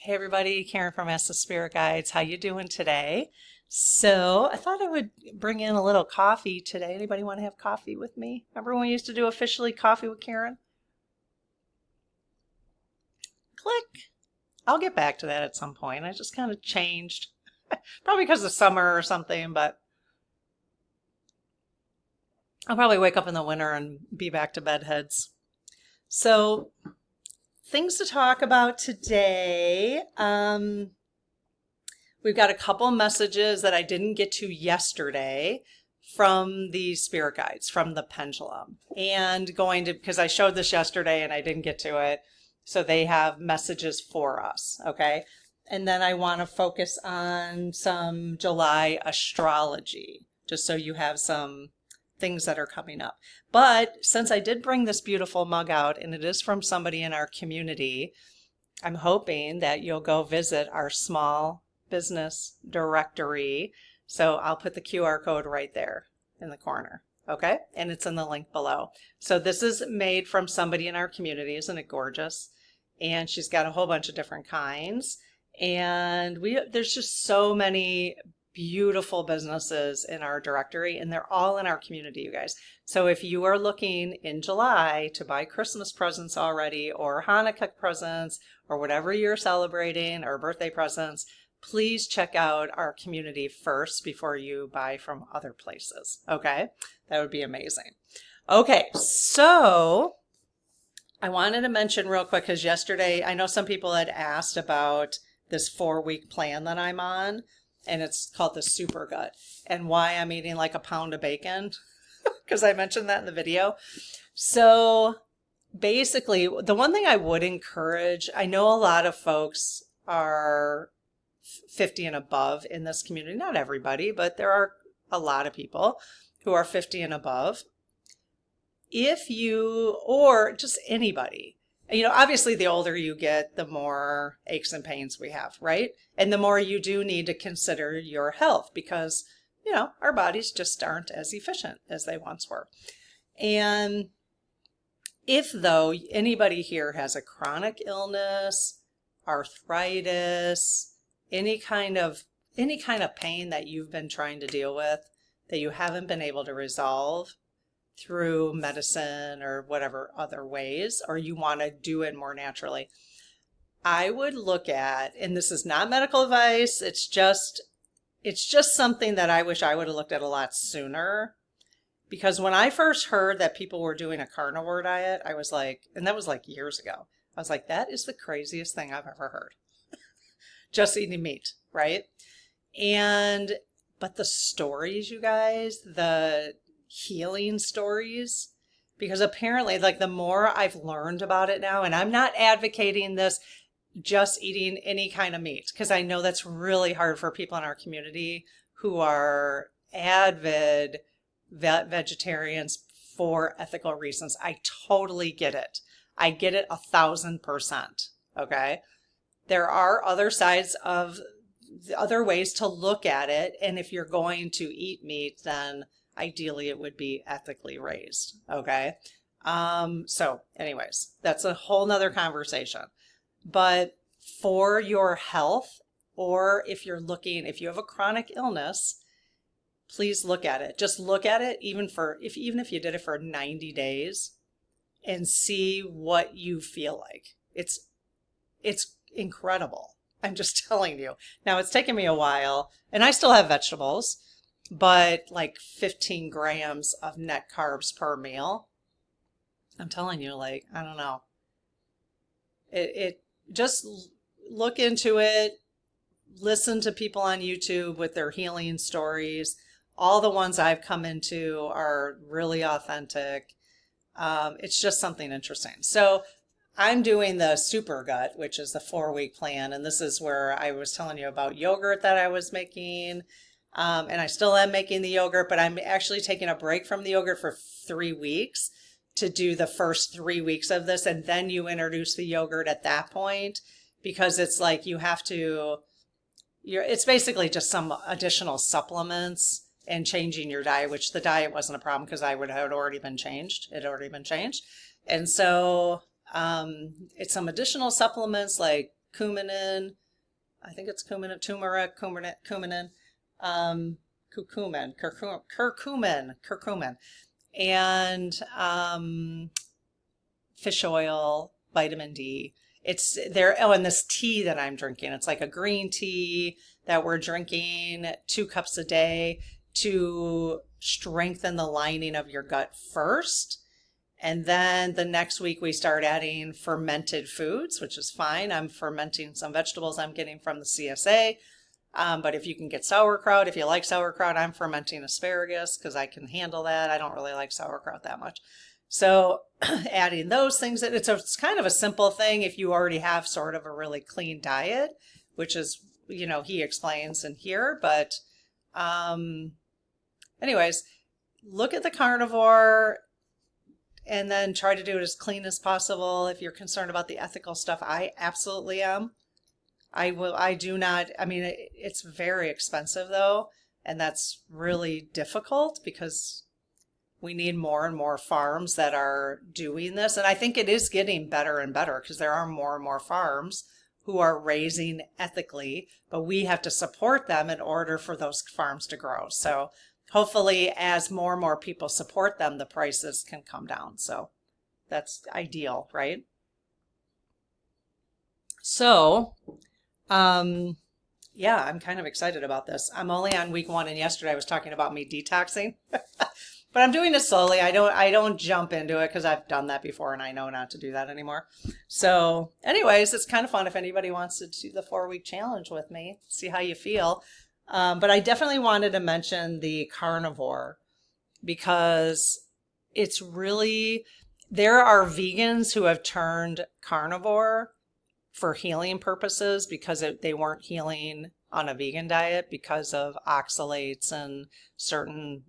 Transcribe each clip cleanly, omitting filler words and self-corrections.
Hey everybody, Karen from Ask the Spirit Guides. How you doing today? So I thought I would bring in a little coffee today. Anybody want to have coffee with me? Remember when we used to do officially coffee with Karen? Click. I'll get back to that at some point. I just kind of changed. Probably because of summer or something, but I'll probably wake up in the winter and be back to bedheads. So things to talk about today. We've got a couple messages that I didn't get to yesterday from the spirit guides, from the Pendulum. And because I showed this yesterday and I didn't get to it, so they have messages for us, okay? And then I want to focus on some July astrology, just so you have some things that are coming up. But since I did bring this beautiful mug out and it is from somebody in our community, I'm hoping that you'll go visit our small business directory. So I'll put the QR code right there in the corner. Okay. And it's in the link below. So this is made from somebody in our community. Isn't it gorgeous? And she's got a whole bunch of different kinds. And there's just so many beautiful businesses in our directory, and they're all in our community, you guys. So if you are looking in July to buy Christmas presents already, or Hanukkah presents, or whatever you're celebrating, or birthday presents, please check out our community first before you buy from other places. Okay, that would be amazing. Okay, so I wanted to mention real quick, because yesterday I know some people had asked about this 4-week plan that I'm on. And it's called the Super Gut, and why I'm eating like a pound of bacon, because I mentioned that in the video. So basically, the one thing I would encourage, I know a lot of folks are 50 and above in this community. Not everybody, but there are a lot of people who are 50 and above. If you, or just anybody, obviously the older you get, the more aches and pains we have, right? And the more you do need to consider your health, because, our bodies just aren't as efficient as they once were. And if, though, anybody here has a chronic illness, arthritis, any kind of pain that you've been trying to deal with that you haven't been able to resolve through medicine or whatever other ways, or you want to do it more naturally, I would look at, and this is not medical advice, it's just something that I wish I would have looked at a lot sooner. Because when I first heard that people were doing a carnivore diet, I was like, and that was like years ago, I was like, that is the craziest thing I've ever heard. Just eating meat, right? But the stories, you guys, the healing stories, because apparently, like, the more I've learned about it now, and I'm not advocating this just eating any kind of meat, because I know that's really hard for people in our community who are avid vegetarians for ethical reasons. I totally get it. I get it 1,000%. Okay. There are other sides of other ways to look at it. And if you're going to eat meat, then ideally it would be ethically raised. Okay. So anyways, that's a whole nother conversation. But for your health, or if you have a chronic illness, please look at it. Just look at it, even if you did it for 90 days, and see what you feel like. It's incredible. I'm just telling you. Now, it's taken me a while, and I still have vegetables, but like 15 grams of net carbs per meal. I'm telling you, like, I don't know. It just look into it. Listen to people on YouTube with their healing stories. All the ones I've come into are really authentic. It's just something interesting. So I'm doing the Super Gut, which is the 4-week plan. And this is where I was telling you about yogurt that I was making. And I still am making the yogurt, but I'm actually taking a break from the yogurt for 3 weeks to do the first 3 weeks of this. And then you introduce the yogurt at that point, because it's like it's basically just some additional supplements and changing your diet, which the diet wasn't a problem because it had already been changed. It had already been changed. And so it's some additional supplements like curcumin, I think it's turmeric, curcumin, and fish oil, vitamin D. It's there. Oh, and this tea that I'm drinking, it's like a green tea that we're drinking 2 cups a day to strengthen the lining of your gut first. And then the next week we start adding fermented foods, which is fine. I'm fermenting some vegetables I'm getting from the CSA. But if you can get sauerkraut, if you like sauerkraut, I'm fermenting asparagus because I can handle that. I don't really like sauerkraut that much. So adding those things, it's kind of a simple thing if you already have sort of a really clean diet, which is, he explains in here. But anyways, look at the carnivore and then try to do it as clean as possible. If you're concerned about the ethical stuff, I absolutely am. It's very expensive though, and that's really difficult because we need more and more farms that are doing this. And I think it is getting better and better because there are more and more farms who are raising ethically, but we have to support them in order for those farms to grow. So hopefully as more and more people support them, the prices can come down. So that's ideal, right? So, yeah, I'm kind of excited about this. I'm only on week 1, and yesterday I was talking about me detoxing, but I'm doing it slowly. I don't jump into it because I've done that before and I know not to do that anymore. So anyways, it's kind of fun if anybody wants to do the 4-week challenge with me, see how you feel. But I definitely wanted to mention the carnivore because it's really, there are vegans who have turned carnivore for healing purposes because they weren't healing on a vegan diet because of oxalates and certain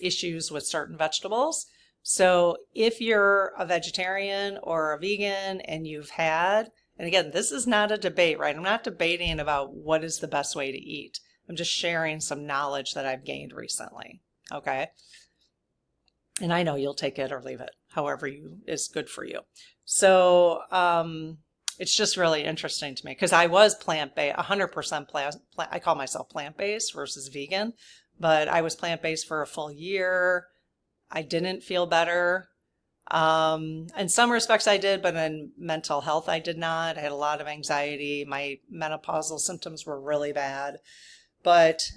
issues with certain vegetables. So if you're a vegetarian or a vegan and you've had, and again, this is not a debate, right? I'm not debating about what is the best way to eat. I'm just sharing some knowledge that I've gained recently. Okay. And I know you'll take it or leave it, however is good for you. So, it's just really interesting to me because I was plant-based, 100% plant. I call myself plant-based versus vegan, but I was plant-based for a full year. I didn't feel better. In some respects I did, but in mental health I did not. I had a lot of anxiety. My menopausal symptoms were really bad. But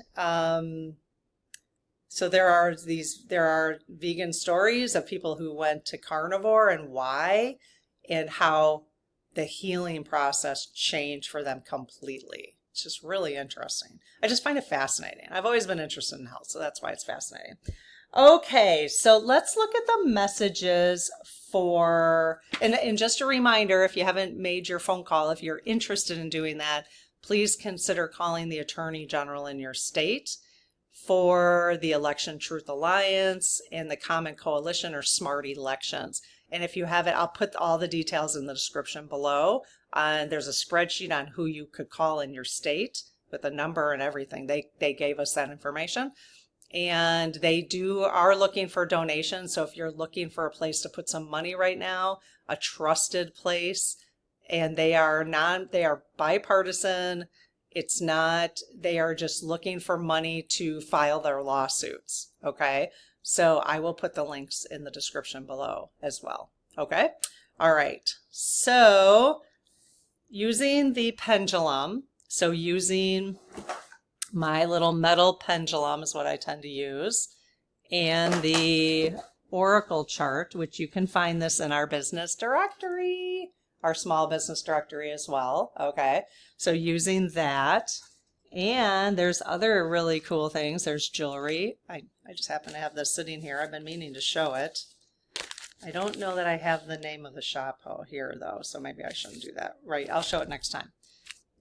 so there are vegan stories of people who went to carnivore and why, and how the healing process changed for them completely. It's just really interesting. I just find it fascinating. I've always been interested in health, so that's why it's fascinating. Okay, so let's look at the messages for, and just a reminder, if you haven't made your phone call, if you're interested in doing that, please consider calling the Attorney General in your state for the Election Truth Alliance and the Common Coalition or Smart Elections. And if you have it, I'll put all the details in the description below. There's a spreadsheet on who you could call in your state with a number and everything. They gave us that information. And they are looking for donations. So if you're looking for a place to put some money right now, a trusted place, and they are bipartisan. They are just looking for money to file their lawsuits. Okay. So I will put the links in the description below as well. Okay. All right. So using the pendulum, so using my little metal pendulum is what I tend to use, and the oracle chart, which you can find this in our business directory, our small business directory as well. Okay. So using that, and there's other really cool things. There's jewelry. I just happen to have this sitting here. I've been meaning to show it. I don't know that I have the name of the shop here though, so maybe I shouldn't do that. Right. I'll show it next time.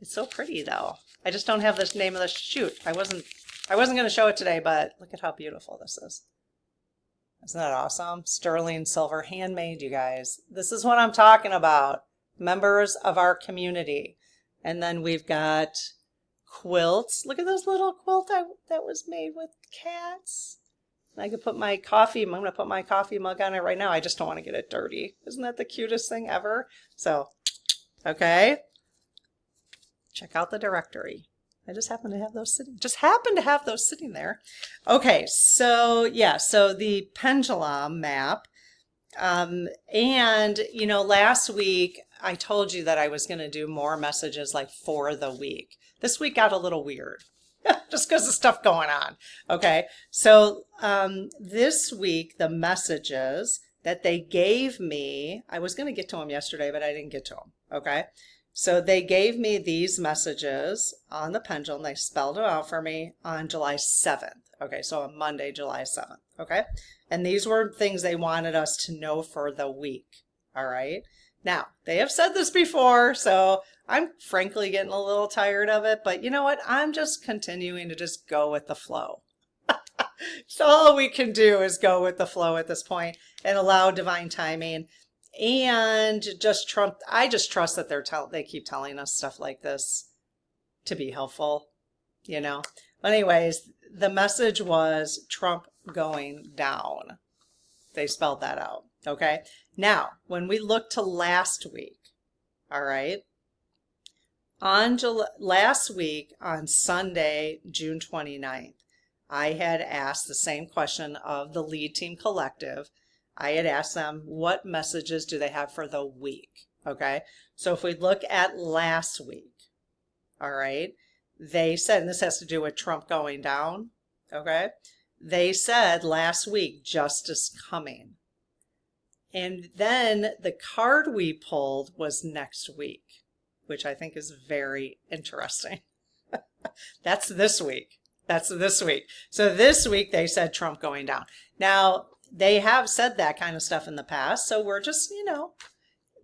It's so pretty though. I just don't have the name of the shoot. I wasn't going to show it today, but look at how beautiful this is. Isn't that awesome? Sterling silver, handmade, you guys. This is what I'm talking about. Members of our community. And then we've got quilts. Look at this little quilt that was made with cats. I could put my coffee, I'm going to put my coffee mug on it right now. I just don't want to get it dirty. Isn't that the cutest thing ever? So, okay. Check out the directory. I just happen to have those sitting there. Okay, so yeah, so the pendulum map. And you know, last week I told you that I was going to do more messages like for the week. This week got a little weird just because of stuff going on. Okay, so this week the messages that they gave me, I was going to get to them yesterday, but I didn't get to them. Okay. So they gave me these messages on the pendulum. They spelled it out for me on July 7th. Okay, so on Monday, July 7th. Okay, and these were things they wanted us to know for the week. All right. Now, they have said this before, so I'm frankly getting a little tired of it. But you know what? I'm just continuing to just go with the flow. So all we can do is go with the flow at this point and allow divine timing. And I just trust that they keep telling us stuff like this to be helpful, you know. Anyways, the message was Trump going down. They spelled that out. Okay. Now, when we look to last week, all right, last week on Sunday, June 29th, I had asked the same question of the Lead Team Collective. I had asked them, what messages do they have for the week? Okay, so if we look at last week, all right, they said, and this has to do with Trump going down, okay, they said last week, justice coming. And then the card we pulled was next week, which I think is very interesting. That's this week. So this week they said Trump going down. Now, they have said that kind of stuff in the past, so we're just, you know,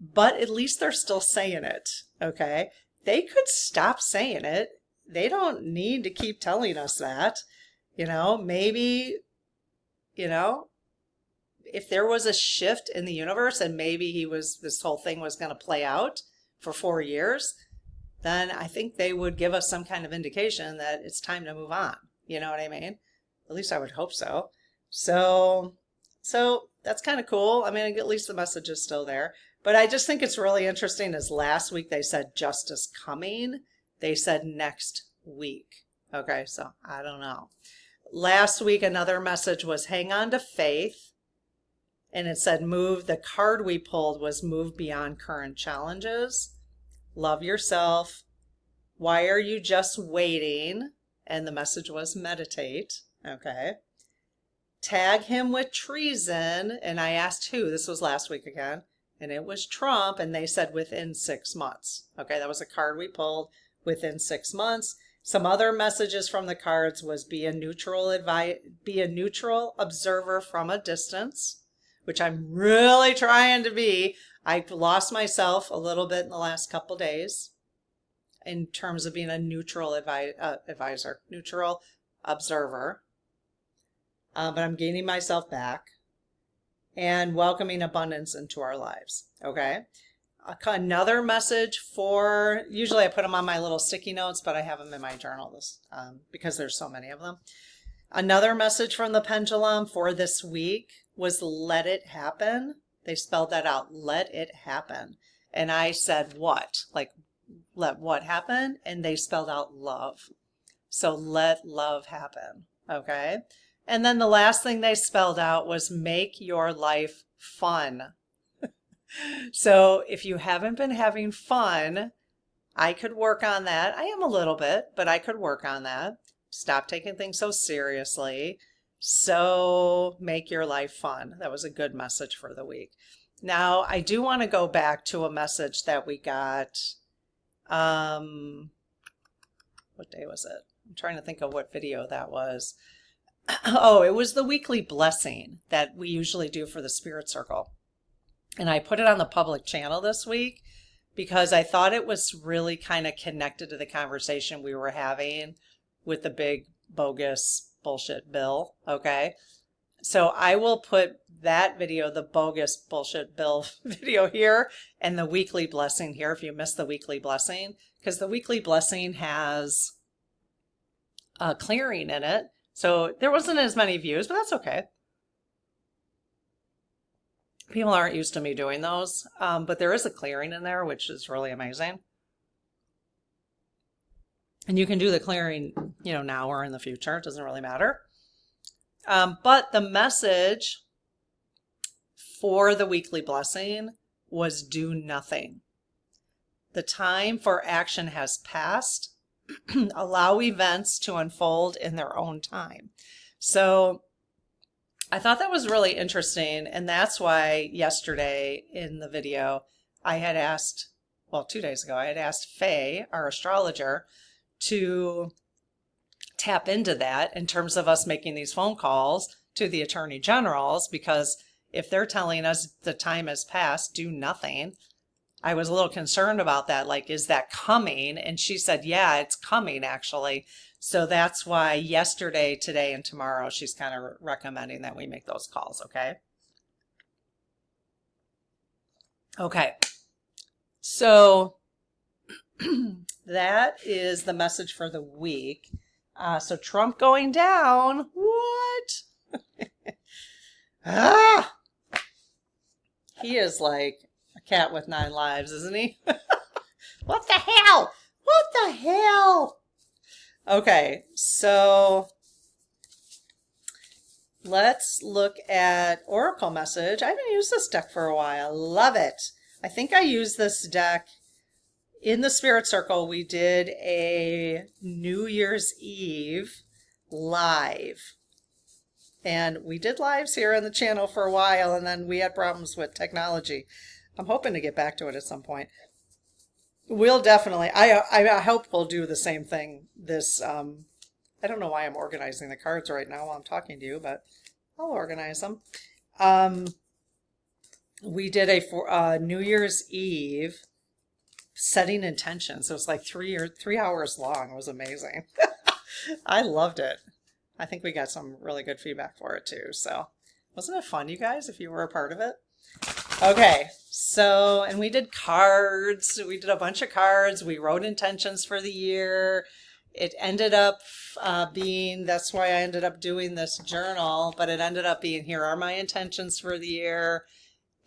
but at least they're still saying it, okay? They could stop saying it. They don't need to keep telling us that, you know, maybe, you know, if there was a shift in the universe and maybe this whole thing was going to play out for 4 years, then I think they would give us some kind of indication that it's time to move on. You know what I mean? At least I would hope so. So that's kind of cool. I mean, at least the message is still there. But I just think it's really interesting is last week they said justice coming. They said next week. Okay, so I don't know. Last week, another message was hang on to faith. And it said the card we pulled was move beyond current challenges. Love yourself. Why are you just waiting? And the message was meditate. Okay. Tag him with treason. And I asked who. This was last week again. And it was Trump. And they said within 6 months. Okay. That was a card we pulled within 6 months. Some other messages from the cards was be a neutral observer from a distance, which I'm really trying to be. I've lost myself a little bit in the last couple days in terms of being a neutral advisor, neutral observer. But I'm gaining myself back and welcoming abundance into our lives. Okay. Another message usually I put them on my little sticky notes, but I have them in my journal because there's so many of them. Another message from the pendulum for this week was let it happen. They spelled that out, let it happen. And I said, what? Like, let what happen? And they spelled out love. So let love happen. Okay. And then the last thing they spelled out was make your life fun. So if you haven't been having fun, I could work on that. I am a little bit, but I could work on that. Stop taking things so seriously. So make your life fun. That was a good message for the week. Now, I do want to go back to a message that we got. What day was it? I'm trying to think of what video that was. Oh, it was the weekly blessing that we usually do for the Spirit Circle. And I put it on the public channel this week because I thought it was really kind of connected to the conversation we were having with the big bogus bullshit bill. Okay. So I will put that video, the bogus bullshit bill video here, and the weekly blessing here if you missed the weekly blessing, because the weekly blessing has a clearing in it. So there wasn't as many views, but that's okay. People aren't used to me doing those, but there is a clearing in there, which is really amazing. And you can do the clearing, now or in the future. It doesn't really matter. But the message for the weekly blessing was do nothing. The time for action has passed. Allow events to unfold in their own time. So I thought that was really interesting. And that's why yesterday in the video, I had asked, 2 days ago, I had asked Faye, our astrologer, to tap into that in terms of us making these phone calls to the attorney generals, because if they're telling us the time has passed, do nothing. I was a little concerned about that. Like, is that coming? And she said, yeah, it's coming actually. So that's why yesterday, today, and tomorrow, she's kind of recommending that we make those calls. Okay. Okay. So that is the message for the week. So Trump going down. What? He is like a cat with 9 lives, isn't he? What the hell? What the hell? Okay, so let's look at Oracle message. I haven't used this deck for a while. Love it. I think I used this deck in the Spirit Circle. We did a New Year's Eve live. And we did lives here on the channel for a while, and then we had problems with technology. I'm hoping to get back to it at some point. We'll definitely, I hope we'll do the same thing this, I don't know why I'm organizing the cards right now while I'm talking to you, but I'll organize them. We did a New Year's Eve setting intentions. It was like 3 hours long. It was amazing. I loved it. I think we got some really good feedback for it too. So wasn't it fun, you guys, if you were a part of it? Okay, so, and we did cards. We did a bunch of cards. We wrote intentions for the year. It ended up being, that's why I ended up doing this journal, but it ended up being, here are my intentions for the year.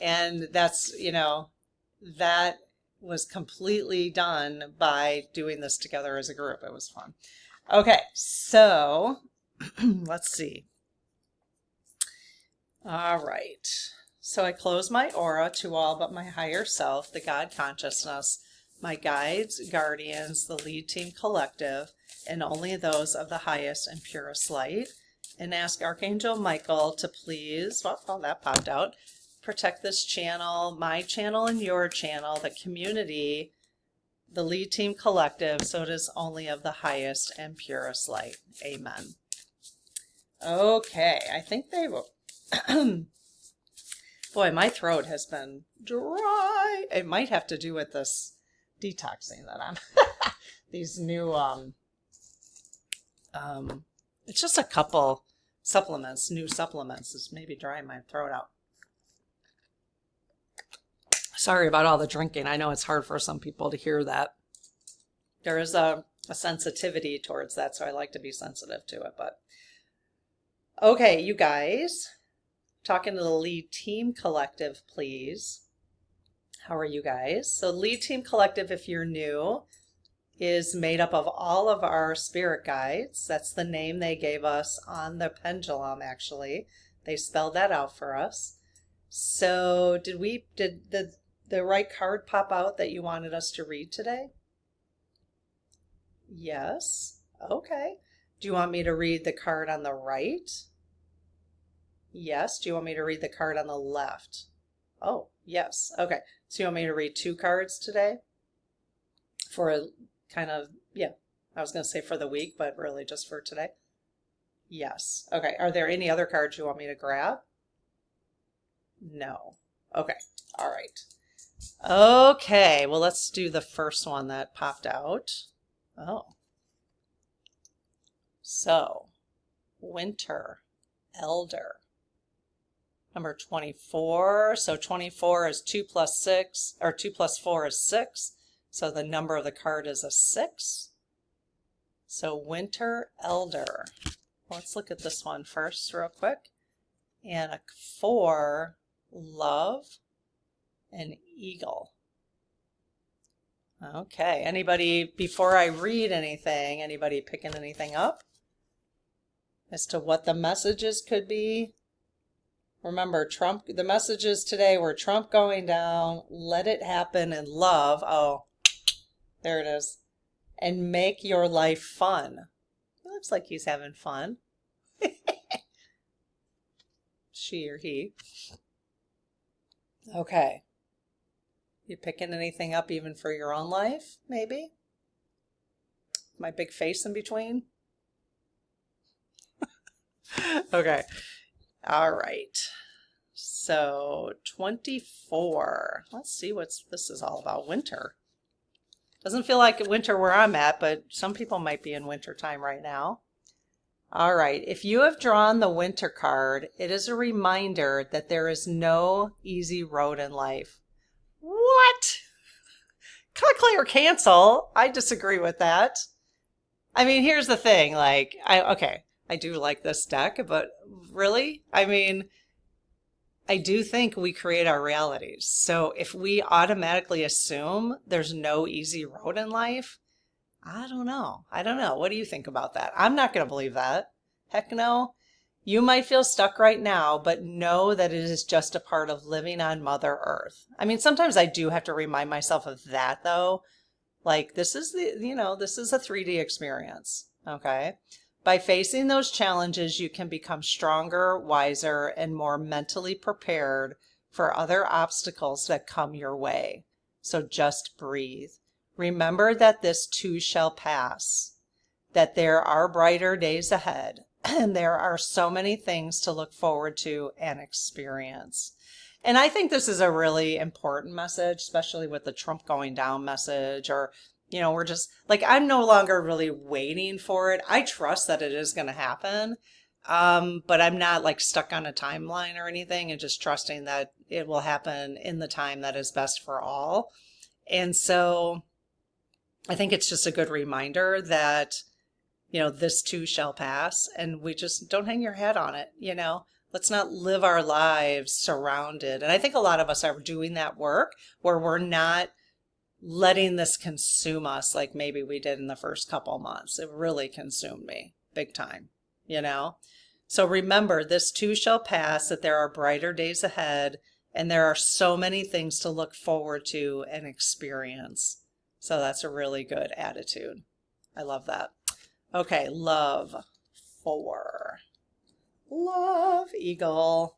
And that's, that was completely done by doing this together as a group. It was fun. Okay, so let's see. All right. So I close my aura to all but my higher self, the God consciousness, my guides, guardians, the lead team collective, and only those of the highest and purest light, and ask Archangel Michael to please, well, that popped out, protect this channel, my channel and your channel, the community, the lead team collective, so it is only of the highest and purest light. Amen. Okay, I think they will. Boy, my throat has been dry. It might have to do with this detoxing that I'm, these new, it's just a couple supplements, new supplements is maybe drying my throat out. Sorry about all the drinking. I know it's hard for some people to hear that. There is a sensitivity towards that, so I like to be sensitive to it. But okay, you guys, talking to the lead team collective, please. How are you guys? So lead team collective, if you're new, is made up of all of our spirit guides. That's the name they gave us on the pendulum, actually. They spelled that out for us. So did the right card pop out that you wanted us to read today? Yes. Okay. Do you want me to read the card on the right? Yes. Do you want me to read the card on the left? Oh, yes. Okay. So you want me to read 2 cards today? For a kind of, yeah, I was going to say for the week, but really just for today? Yes. Okay. Are there any other cards you want me to grab? No. Okay. All right. Okay. Well, let's do the first one that popped out. Oh. So, Winter Elder. Number 24. So 24 is 2 plus 6, or 2 plus 4 is 6. So the number of the card is a 6. So Winter Elder. Let's look at this one first real quick. And a 4, Love and Eagle. Okay. Anybody, before I read anything, anybody picking anything up as to what the messages could be? Remember, Trump, the messages today were Trump going down, let it happen, and love. Oh, there it is. And make your life fun. It looks like he's having fun. She or he. Okay. You picking anything up even for your own life, maybe? My big face in between? Okay. All right. So 24. Let's see what this is all about. Winter. Doesn't feel like winter where I'm at, but some people might be in winter time right now. All right. If you have drawn the winter card, it is a reminder that there is no easy road in life. What? Click or cancel. I disagree with that. I mean, here's the thing. Like, I do like this deck, but really, I mean, I do think we create our realities. So if we automatically assume there's no easy road in life, I don't know. What do you think about that? I'm not going to believe that. Heck no. You might feel stuck right now, but know that it is just a part of living on Mother Earth. I mean, sometimes I do have to remind myself of that, though. Like, this is this is a 3D experience, okay? By facing those challenges, you can become stronger, wiser, and more mentally prepared for other obstacles that come your way. So just breathe. Remember that this too shall pass, that there are brighter days ahead, and there are so many things to look forward to and experience. And I think this is a really important message, especially with the Trump going down message, or, we're just like, I'm no longer really waiting for it. I trust that it is going to happen. But I'm not like stuck on a timeline or anything, and just trusting that it will happen in the time that is best for all. And so I think it's just a good reminder that, this too shall pass, and we just don't hang your head on it. Let's not live our lives surrounded. And I think a lot of us are doing that work where we're not letting this consume us like maybe we did in the first couple months. It really consumed me big time, So remember, this too shall pass, that there are brighter days ahead, and there are so many things to look forward to and experience. So that's a really good attitude. I love that. Okay, love 4. Love Eagle.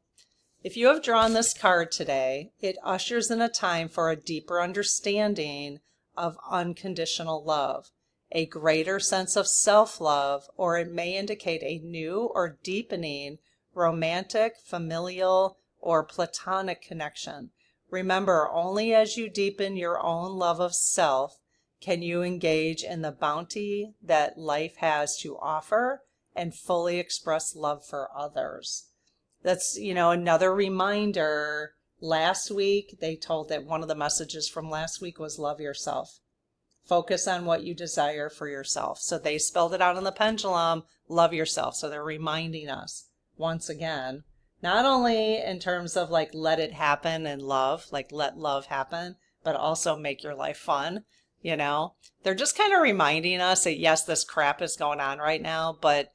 If you have drawn this card today, it ushers in a time for a deeper understanding of unconditional love, a greater sense of self-love, or it may indicate a new or deepening romantic, familial, or platonic connection. Remember, only as you deepen your own love of self can you engage in the bounty that life has to offer and fully express love for others. That's, another reminder. Last week, they told that one of the messages from last week was love yourself. Focus on what you desire for yourself. So they spelled it out in the pendulum, love yourself. So they're reminding us once again, not only in terms of like, let it happen and love, like let love happen, but also make your life fun. They're just kind of reminding us that yes, this crap is going on right now, but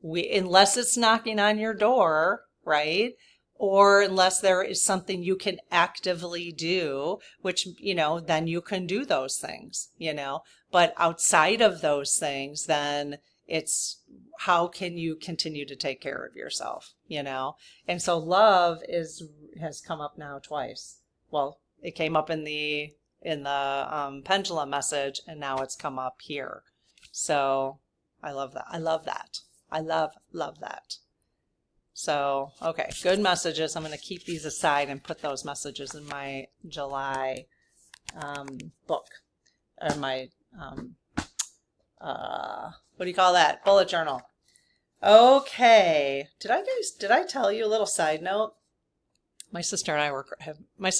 unless it's knocking on your door, right? Or unless there is something you can actively do, which, then you can do those things, but outside of those things, then it's how can you continue to take care of yourself, And so love has come up now twice. Well, it came up in the pendulum message, and now it's come up here. So I love that. I love that. I love that. So, okay, good messages. I'm going to keep these aside and put those messages in my July book, or my, what do you call that? Bullet journal. Okay. Did I tell you a little side note? My sister and I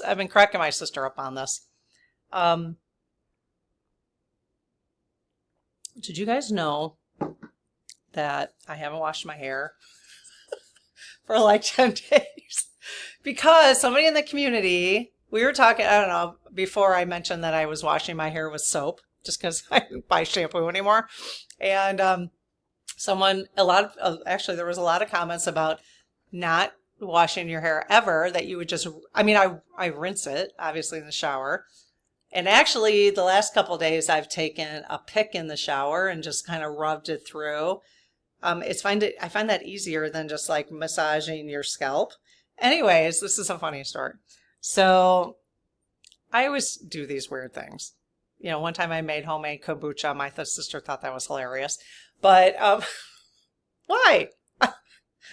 I've been cracking my sister up on this. Did you guys know that I haven't washed my hair for like 10 days? Because somebody in the community, we were talking, I don't know, before I mentioned that I was washing my hair with soap just because I didn't buy shampoo anymore. And actually, there was a lot of comments about not washing your hair ever, that you would just, I rinse it, obviously, in the shower. And actually, the last couple of days, I've taken a pick in the shower and just kind of rubbed it through. I find that easier than just like massaging your scalp. Anyways, this is a funny story. So I always do these weird things. One time I made homemade kombucha. My sister thought that was hilarious. But why?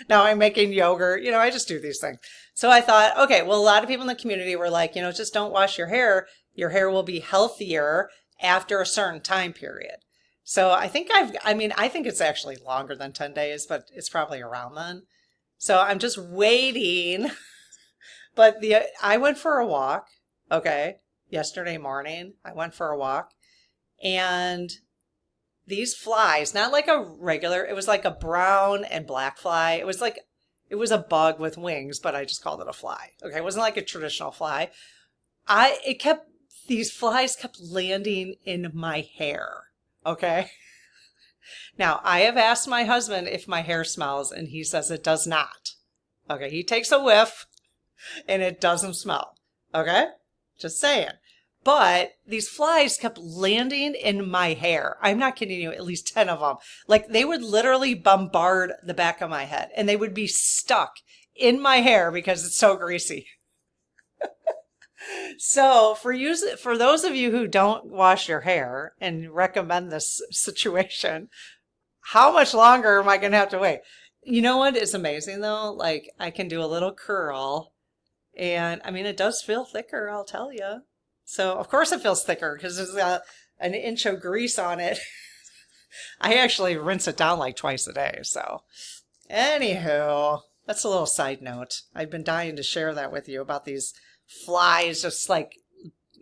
Now I'm making yogurt. I just do these things. So I thought, okay, well, a lot of people in the community were like, just don't wash your hair. Your hair will be healthier after a certain time period. So I think I think it's actually longer than 10 days, but it's probably around then. So I'm just waiting. But I went for a walk. Okay. Yesterday morning, I went for a walk, and these flies, not like a regular, it was like a brown and black fly. It was a bug with wings, but I just called it a fly. Okay. It wasn't like a traditional fly. These flies kept landing in my hair. Okay. Now, I have asked my husband if my hair smells, and he says it does not. Okay. He takes a whiff and it doesn't smell. Okay. Just saying. But these flies kept landing in my hair. I'm not kidding you, at least 10 of them. Like, they would literally bombard the back of my head, and they would be stuck in my hair because it's so greasy. So for those of you who don't wash your hair and recommend this situation, how much longer am I going to have to wait? You know what is amazing though? Like, I can do a little curl, and it does feel thicker, I'll tell you. So of course it feels thicker because there's an inch of grease on it. I actually rinse it down like twice a day. So anywho, that's a little side note. I've been dying to share that with you about these flies, just like,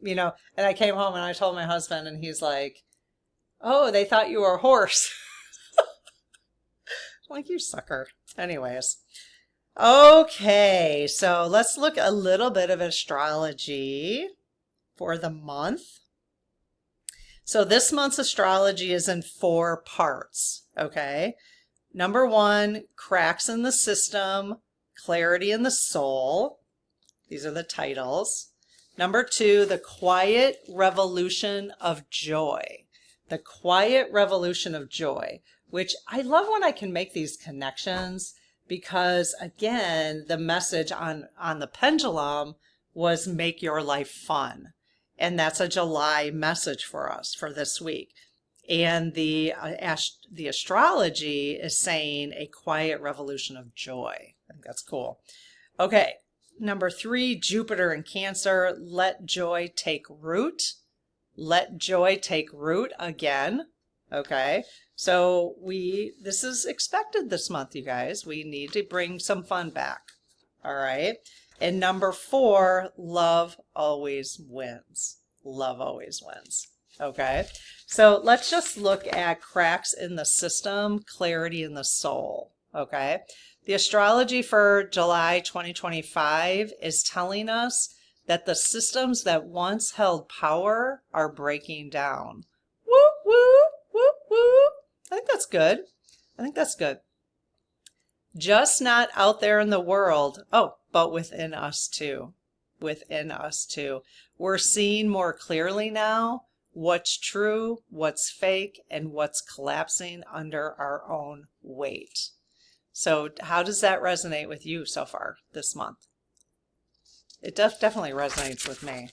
and I came home and I told my husband, and he's like, oh, they thought you were a horse. I'm like, you sucker. Anyways. Okay, so let's look a little bit of astrology for the month. So this month's astrology is in 4 parts, okay? Number 1, cracks in the system, clarity in the soul. These are the titles. Number 2, the quiet revolution of joy. The quiet revolution of joy, which I love when I can make these connections, because again, the message on the pendulum was make your life fun. And that's a July message for us for this week. And the astrology is saying a quiet revolution of joy. I think that's cool. Okay. Number 3, Jupiter in Cancer. Let joy take root. Let joy take root again. Okay. So this is expected this month, you guys. We need to bring some fun back. All right. And number 4, love always wins. Love always wins. Okay. So let's just look at cracks in the system, clarity in the soul. Okay. The astrology for July 2025 is telling us that the systems that once held power are breaking down. Whoop, whoop, whoop, whoop. I think that's good. I think that's good. Just not out there in the world. Oh, but within us too. Within us too. We're seeing more clearly now what's true, what's fake, and what's collapsing under our own weight. So how does that resonate with you so far this month? It definitely resonates with me.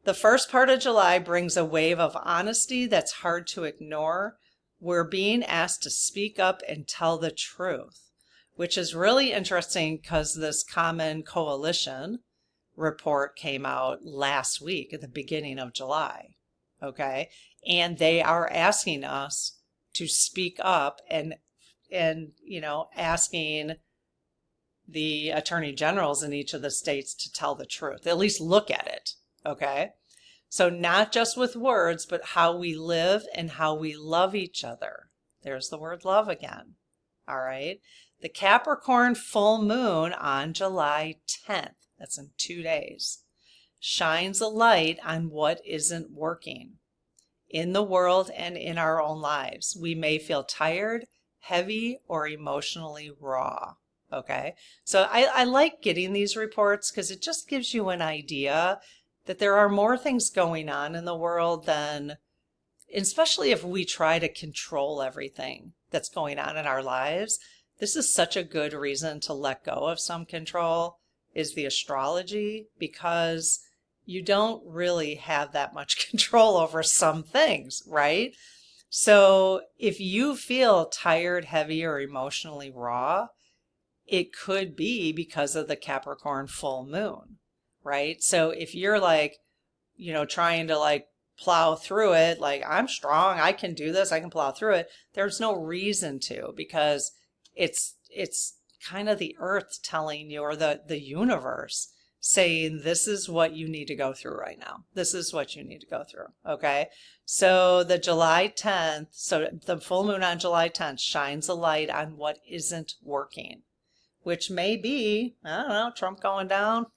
The first part of July brings a wave of honesty that's hard to ignore. We're being asked to speak up and tell the truth, which is really interesting because this Common Coalition report came out last week at the beginning of July. Okay. And they are asking us to speak up and asking the attorney generals in each of the states to tell the truth, at least look at it. Okay. So not just with words, but how we live and how we love each other. There's the word love again. All right. The Capricorn full moon on July 10th. That's in 2 days. shines a light on what isn't working in the world and in our own lives. We may feel tired, heavy, or emotionally raw. Okay, so I like getting these reports because it just gives you an idea that there are more things going on in the world than, especially if we try to control everything that's going on in our lives. This is such a good reason to let go of some control, is the astrology, because you don't really have that much control over some things, right? So if you feel tired, heavy, or emotionally raw, it could be because of the Capricorn full moon, right? So if you're like, trying to like plow through it, like, I'm strong, I can do this, I can plow through it, there's no reason to, because it's kind of the earth telling you, or the universe saying, this is what you need to go through right now. This is what you need to go through. Okay. So the July 10th, so the full moon on July 10th shines a light on what isn't working, which may be, I don't know, Trump going down,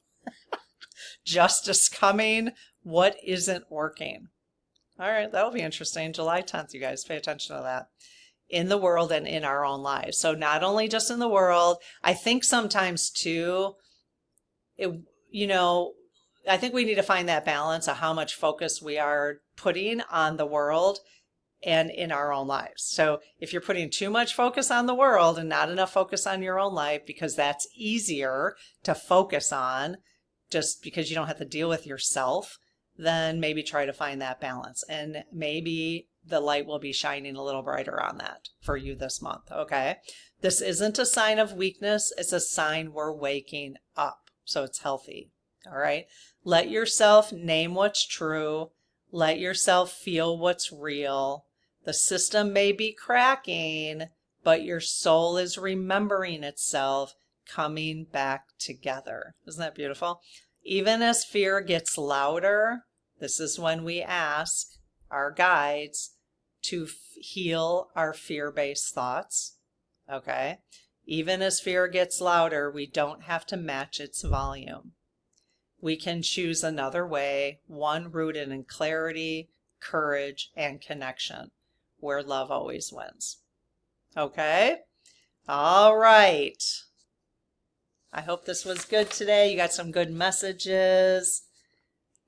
justice coming, what isn't working. All right. That'll be interesting. July 10th, you guys pay attention to that. In the world and in our own lives. So not only just in the world, I think sometimes too, I think we need to find that balance of how much focus we are putting on the world and in our own lives. So if you're putting too much focus on the world and not enough focus on your own life, because that's easier to focus on just because you don't have to deal with yourself, then maybe try to find that balance. And maybe the light will be shining a little brighter on that for you this month. Okay. This isn't a sign of weakness. It's a sign we're waking up. So it's healthy. All right. Let yourself name what's true. Let yourself feel what's real. The system may be cracking, but your soul is remembering itself, coming back together. Isn't that beautiful? Even as fear gets louder, this is when we ask our guides to heal our fear-based thoughts. Okay. Even as fear gets louder, we don't have to match its volume. We can choose another way, one rooted in clarity, courage, and connection, where love always wins. Okay? All right. I hope this was good today. You got some good messages.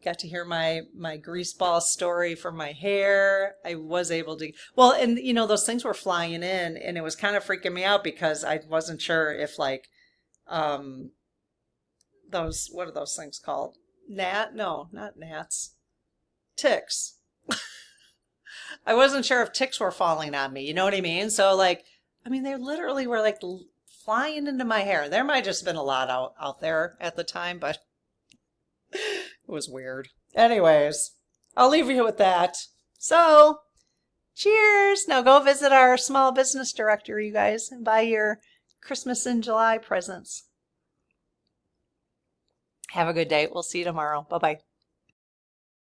Got to hear my greaseball story for my hair. I was able to, well, and those things were flying in, and it was kind of freaking me out because I wasn't sure if like, those, what are those things called? No, not gnats. Ticks. I wasn't sure if ticks were falling on me. You know what I mean? So like, they literally were like flying into my hair. There might have just been a lot out there at the time, but it was weird. Anyways, I'll leave you with that. So, cheers. Now go visit our small business directory, you guys, and buy your Christmas in July presents. Have a good day. We'll see you tomorrow. Bye-bye.